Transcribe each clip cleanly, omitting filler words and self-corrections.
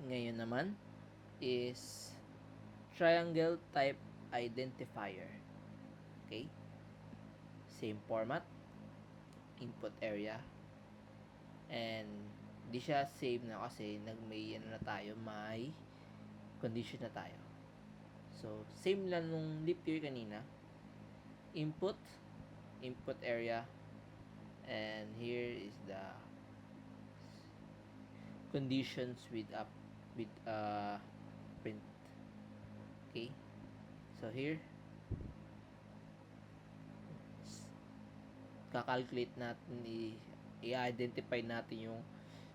Ngayon naman is triangle type identifier. Okay? Same format, input area, and di siya save na kasi may condition na tayo. So, same lang nung leap year kanina. Input area, and here is the conditions with print. Okay? So, here, kakalculate natin, i-identify natin yung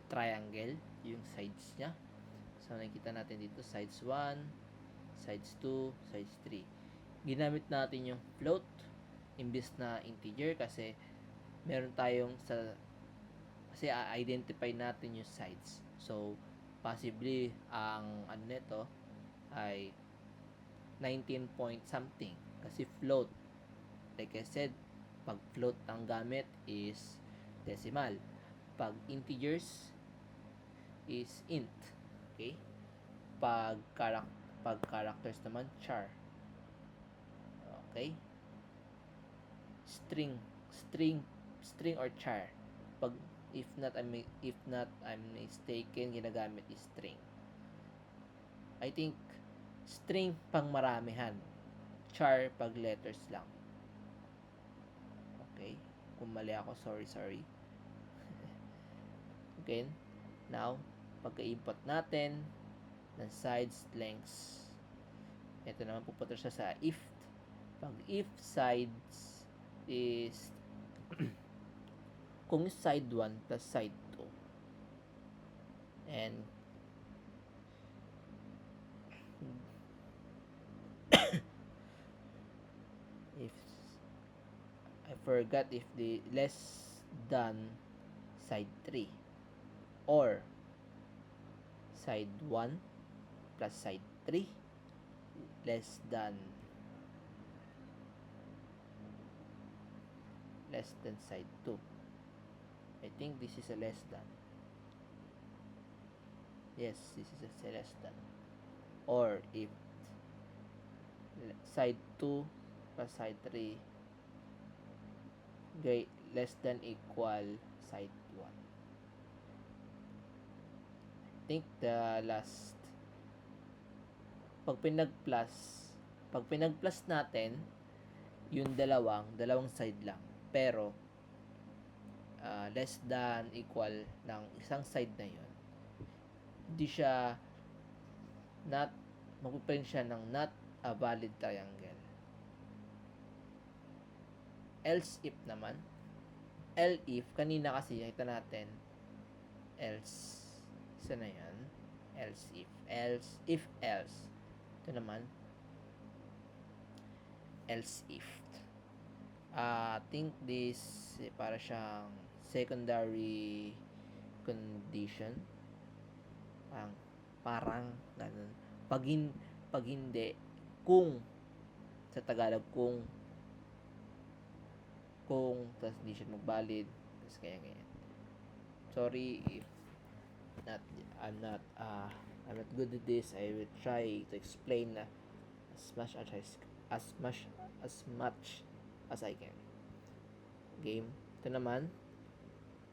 triangle, yung sides niya. So, nakikita natin dito, sides 1, sides 2, sides 3. Ginamit natin yung float imbis na integer kasi meron tayong kasi identify natin yung sides. So, possibly, ang ano nito ay 19 point something kasi float. Like I said, pag float ang gamit is decimal. Pag integers is int. Okay? Pag characters naman, char. Okay? String or char. Pag if not I'm mistaken, ginagamit is string. I think string pang maramihan. Char pag letters lang. Okay? Kung mali ako, sorry. Okay? Now, pagka-input natin ng sides, lengths, ito naman pupunta siya sa if. Pag if sides is kung side 1 plus side 2 and if I forgot if the less than side 3 or side 1 plus side 3 less than side 2. I think this is a less than. Yes, this is a less than. Or if side 2 plus side 3 less than equal side 1. I think the last pag pinag-plus natin yung dalawang side lang, pero less than equal ng isang side na yun, hindi siya magpiprint siya ng not a valid triangle. Else if naman, if kanina kasi nakita natin else, isa na yan, else if else, ito naman else if. I think this para siyang secondary condition, parang ganun. Pag hindi, kung sa Tagalog, kung tas hindi siya magbalid, tas ganyan. Sorry if I'm not good at this. I will try to explain as much as I can. Game. Ito naman,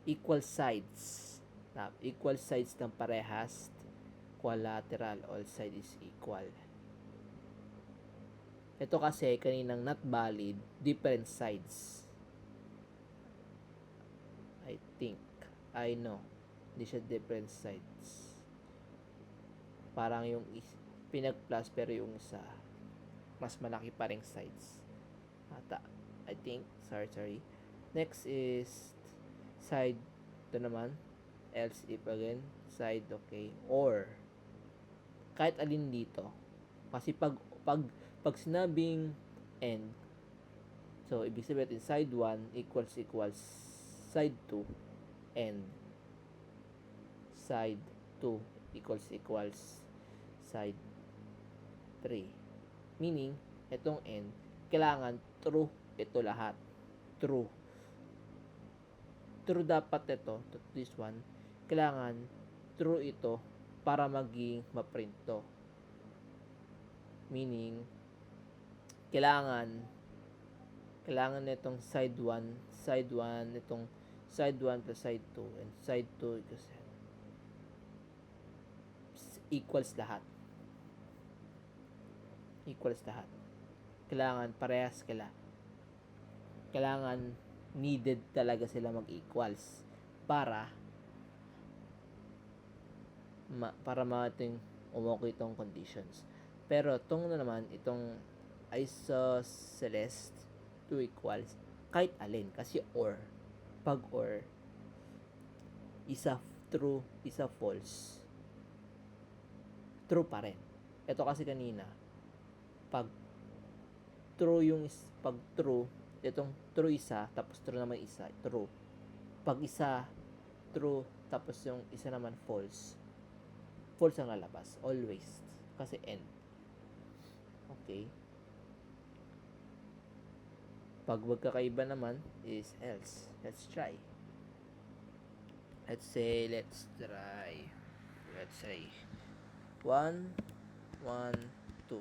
equal sides ng parehas, quadrilateral, all side is equal. Ito kasi kaninang not valid, different sides. I know hindi siya different sides, parang yung pinag-plus pero yung isa mas malaki pa ring sides ata. I think, sorry. Next is side. Ito naman, else if again, side, okay, or kahit alin dito kasi pag sinabing end, so ibig sabihin side 1 equals side 2 and side 2 equals side 3, meaning itong end kailangan true ito lahat, true dapat ito, this one kailangan true ito para maging ma-print to. Meaning, kailangan nitong side 1, itong side 1 plus side 2, and side 2 equals lahat. Kailangan parehas kailangan needed talaga sila mag-equals para mating umokay itong conditions. Pero itong isosceles 2 equals, kahit alin, kasi pag isa true, isa false, true pa rin. Ito kasi kanina, pag true, itong true isa, tapos true naman isa, true. Pag isa, true, tapos yung isa naman false ang lalabas, always. Kasi end. Okay? Pag magkakaiba naman is else. Let's try. Let's say 1, 1, 2.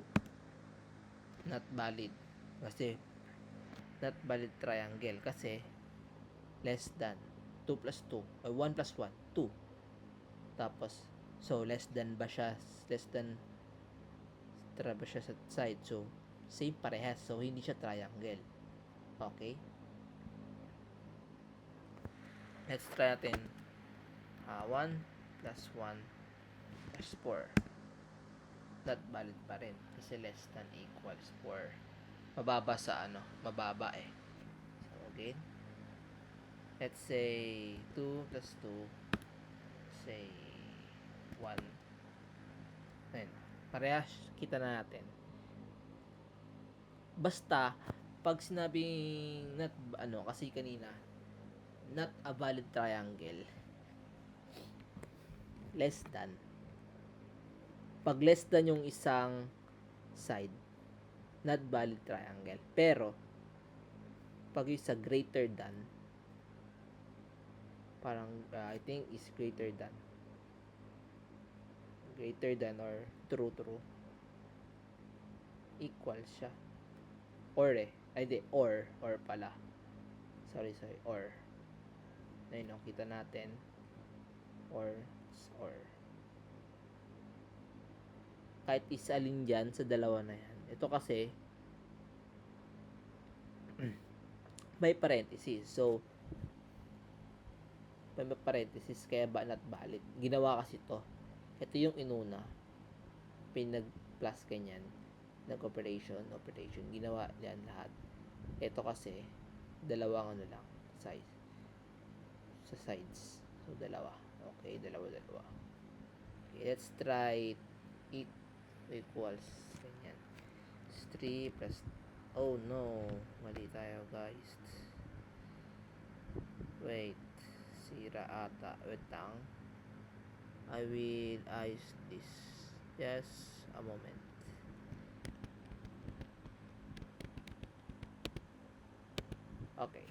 Not valid. Kasi not valid triangle. Kasi less than 2 plus 2. 1 plus 1, 2. Tapos, so less than ba siya sa side? So, same parehas. So, hindi siya triangle. Okay? Let's try natin. 1 plus 1 plus 4. Not valid pa rin. Kasi less than equals 4. Mababa mababa eh. So, again. Let's say 2 plus 2. Say 1. Ayan. Parehas, kita na natin. Basta, pag sinabing kasi kanina, not a valid triangle, less than. Pag less than yung isang side, not valid triangle. Pero, pag yung sa greater than, parang, I think is greater than or true, equal siya. Or pala. Sorry, or. Ayun, kita natin. Or. Kahit isalin dyan sa dalawa na yan. Ito kasi, may parenthesis. So, may parenthesis, kaya ba not valid? Ginawa kasi to. Ito yung inuna. Pinag-plus ganyan. Nag-operation. Ginawa yan lahat. Ito kasi, dalawang size. Sa sides. So, dalawa. Okay, dalawa. Okay, let's try it equals ganyan. 3 plus, oh no, mali tayo guys. Wait, sira ata. Wait lang. I will ice this. Just a moment. Okay.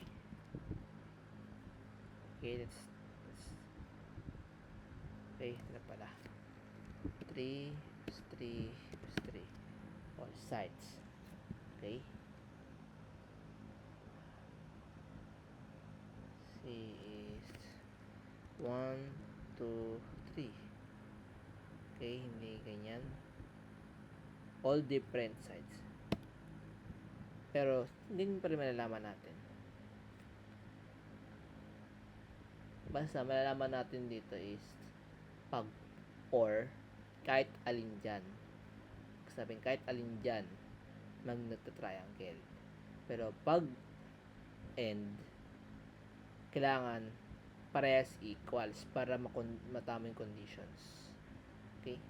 Let's okay, na pala. 3 plus 3 plus 3. All sides. Okay. C is 1, 2, 3. Okay, hindi ganyan. All different sides. Pero, hindi pa rin malalaman natin. Basta, malalaman natin dito is pag or, kahit alin dyan. Sabihin, kahit alin dyan, magna-triangle. Pero, pag end, kailangan parehas equals para mataming conditions. Okay?